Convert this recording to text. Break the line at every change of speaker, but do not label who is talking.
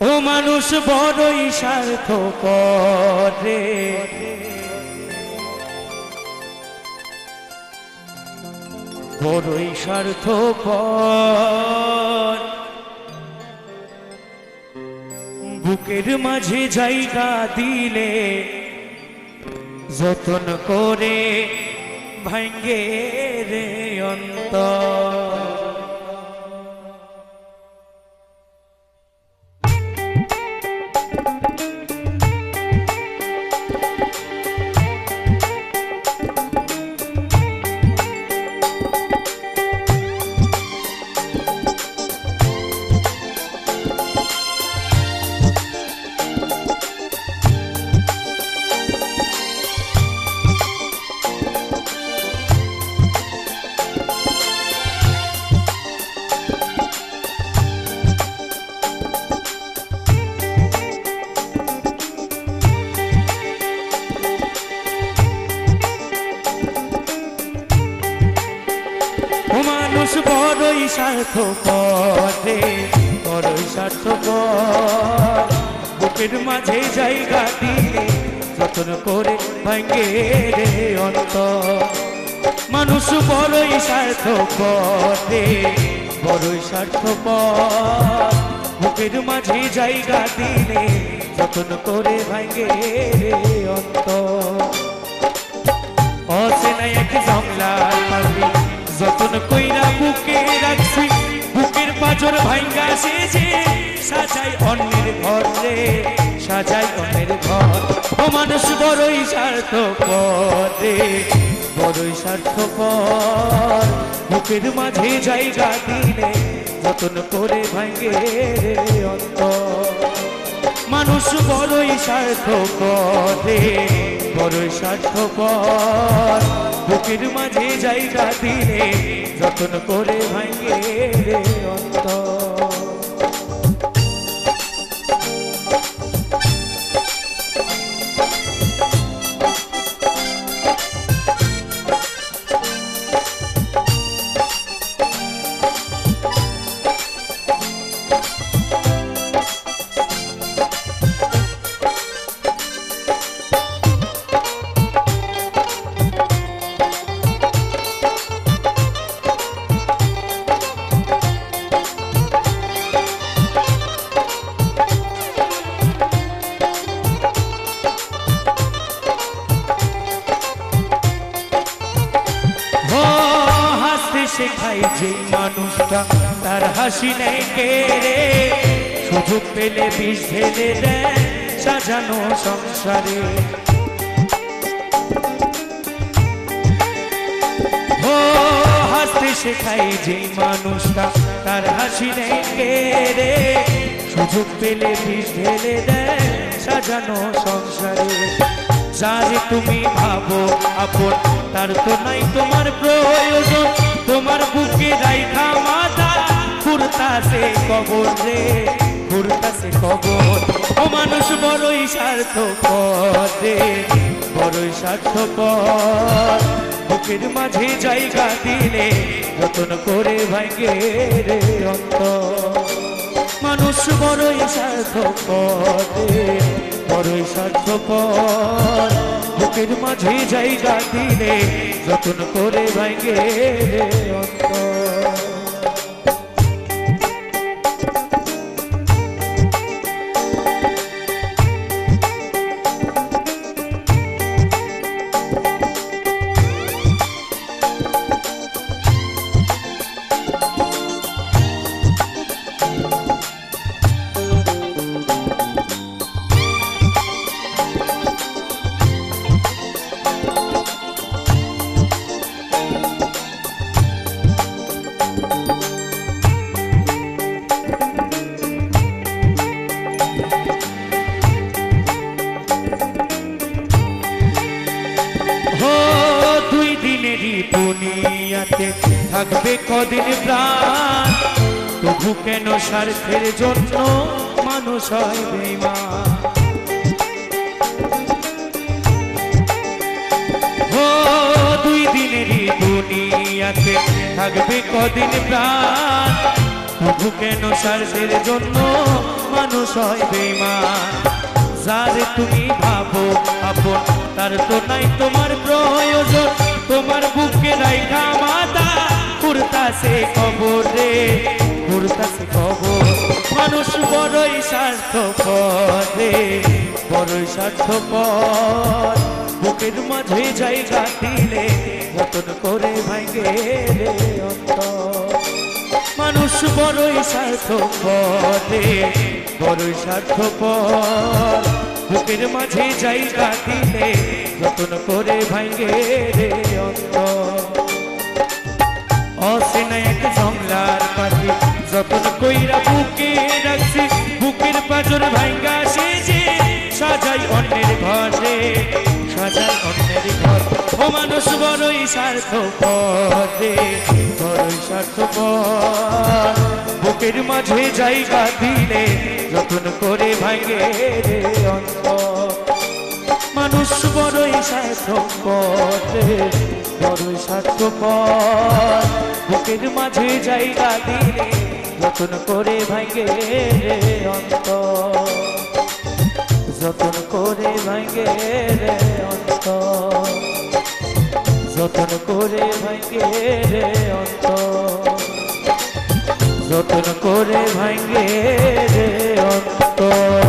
ও মানুষ বড়ই স্বার্থপর রে, বড়ই স্বার্থপর। বুকের মাঝে জায়গা দিলে যতন করে ভাঙ্গে রে অন্তর। মানুষ বড়ই স্বার্থপর রে, বড়ই স্বার্থপর। বুকের মাঝে জায়গা দিলে যতন করে ভাঙ্গে রে অন্তর। মানুষ বড়ই স্বার্থপর রে, বড়ই স্বার্থপর। বুকের মাঝে জায়গা দিলে যতন করে ভাঙ্গে রে অন্তর। অচেনা এক জংলার মাঝে যতন কইরা বুকে রাখছি, বুকের পাঁজর ভাঙ্গা সেজে সাজাই অন্যের ঘর রে, সাজাই অন্যের ঘর। ও মানুষ বড়ই স্বার্থপর রে, বড়ই স্বার্থপর। বুকের মাঝে জায়গা দিলে যতন করে ভাঙ্গে রে অন্তর। মানুষ বড়ই স্বার্থপর রে, বড়ই স্বার্থপর। বুকের মাঝে জায়গা দিলে যতন করে ভাঙ্গে রে অন্তর। শেখাই যে মানুষটা তার হাসি নেই কেড়ে, সুযোগ পেলে বিষ ঢেলে দেয় সাজানো সংসারে। ও হাসতে শেখাই যে মানুষটা তার হাসি নেই কেড়ে, সুযোগ পেলে বিষ ঢেলে দেয় সাজানো সংসারে। যারে তুমি ভাবো আপন তার তো নাই তোমার প্রয়োজন, তোমার বুকে রাইখা মাথা ঘুরতাছে কবর রে, ঘুরতাছে কবর। ও মানুষ বড়ই স্বার্থপর রে, বড়ই স্বার্থপর। বুকের মাঝে জায়গা দিলে যতন করে ভাঙ্গে রে অন্তর। মানুষ বড়ই স্বার্থপর রে, বড়ই স্বার্থপর। বুকের মাঝে জায়গা দিলে যতন করে ভাঙ্গে রে অন্তর। দুনিয়াতে থাকবে কদিন প্রাণ, তবু কেন স্বার্থের জন্য মানুষ হয় বেঈমান। ও দুই দিনেরই দুনিয়াতে থাকবে কদিন প্রাণ, তবু কেন স্বার্থের জন্য মানুষ হয় বেঈমান। যারে তুমি ভাবো আপন তার তো নাই তোমার প্রয়োজন, তোমার বুকে রাইখা মাথা ঘুরতাছে কবর রে, ঘুরতাছে কবর। মানুষ বড়ই স্বার্থপর রে, বড়ই স্বার্থপর। বুকের মাঝে জায়গা দিলে যতন করে ভাঙে রে অন্তর। মানুষ বড়ই স্বার্থপর রে, বড়ই স্বার্থপর। বুকের মাঝে জায়গা দিলে যতন করে ভাঙে রে অন্তর। অচেনা এক জংলার পাখি যতন কইরা বুকে রাখছি, বুকের পাঁজর ভাঙ্গা সে যে সাজাই অন্যের ঘরে, সাজাই অন্যের ঘর। ও মানুষ বড়ই স্বার্থপর রে, বড়ই স্বার্থপর। বুকের মাঝে জায়গা দিলে যতন করে ভাঙে রে অন্তর। মানুষ বড়ই স্বার্থপর রে, বড়ই স্বার্থপর। বুকের মাঝে জায়গা দিলে যতন করে ভাঙে রে অন্তর, যতন করে ভাঙে রে অন্তর, যতন করে ভাঙে রে অন্তর, যতন করে ভাঙে রে অন্তর।